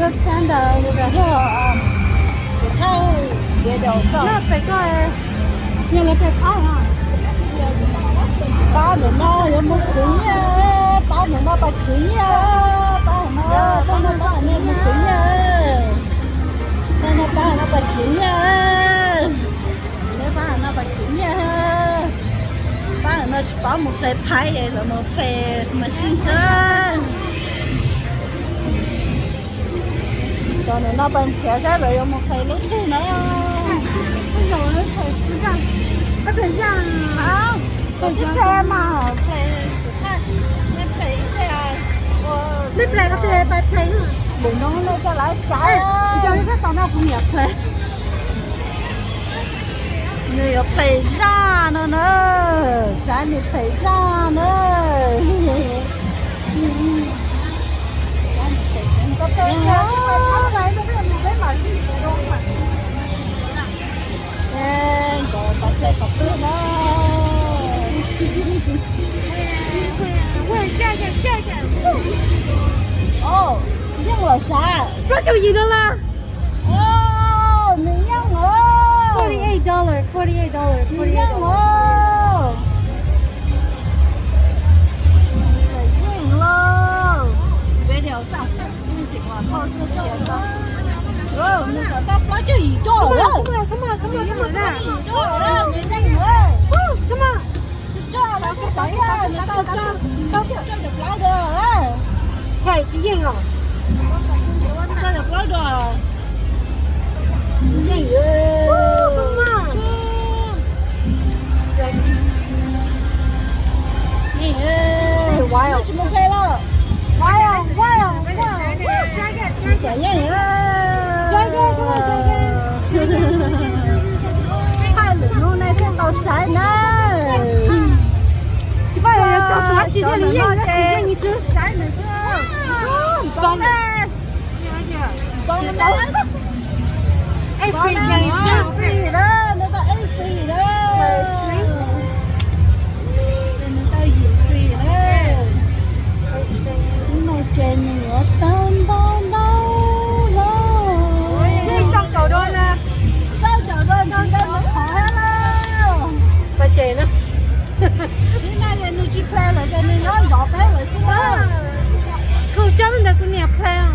个看到那个就看别的上。那别个，原来别看啊。把人嘛有没亏呀？把人嘛把亏呀？把人嘛把人嘛没亏呀？把人嘛把亏呀？你把人嘛把亏呀？把人嘛去把木块拍呀，什么拍什么新生？到你那边车上了有没拍路途呢？不有人拍不上，他等下啊。我去拍嘛，拍只看那拍一下，我你拍个拍拍拍啊！不弄那个来啥哎，呀？你叫人家到那不免拍。你要拍啥了呢？啥你拍啥呢？个拍呀！来的这没买去活动嘛？哎，我拍不对了。喂，下。哦，认了啥？这就赢了啦！哦，你认了。$48. 你认了。认了。别聊上，你行了，靠这些了。哦，那个大花就一桌了。Come on！一桌了，没认了。Come on！这了个啥呀？你到这就不来的，快赢了！这就不来的。认Come on！哇哟！怎么开了？哇哟！怎样呀？太冷了，那天到山呢。这帮人找多几天的验一次。山那个，帮的，帮的，哎，帮的，A3的，那个 A3的。trên nữa tôm tôm đâu rồi đi trong cầu đôi nè sao chợ đôi con nó khỏi đâu và chị nữa đi nay là nó chỉ play là cái này nó giọt bé rồi chứ đó không chắc là cũng đẹp play à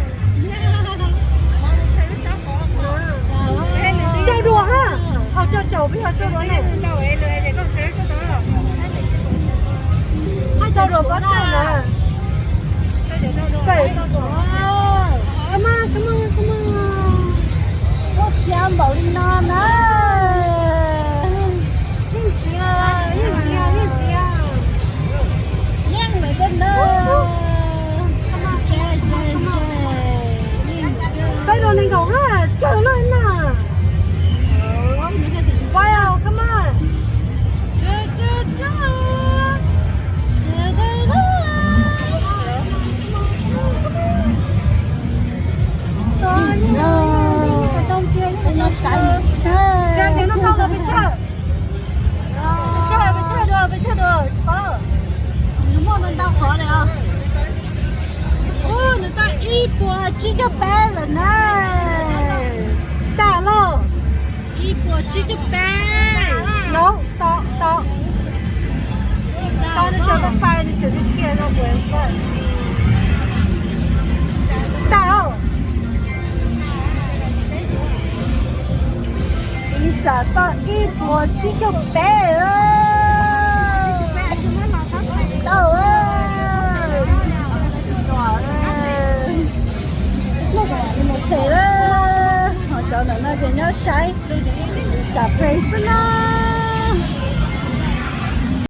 chơi đùa ha họ chơi chầu với họ chơi đùa này hai chơi đùa có chơi nè come on. 我想保利娜呢。运气啊！亮了个呢。cái đồ này gấu ha, chờ lên nè. Wow, come on. Nó sạch. Ra thì nó không là bị chờ. Bị chờ được. Có. Nó mua tao khó này à? Ôi, người ta y bùa chỉ cho bé rồi nè. Đã lo. Y bùa chỉ cho bé. Nó, to. To nó chờ nó phai, nó chờ nó kia nó quên rồi. Đã không? Ý sợ to y bùa chỉ cho bé ơi. Đâu ơi. Lúc này đi một thể đó. Họ cho nó cái nó say. Cà phê xin nó.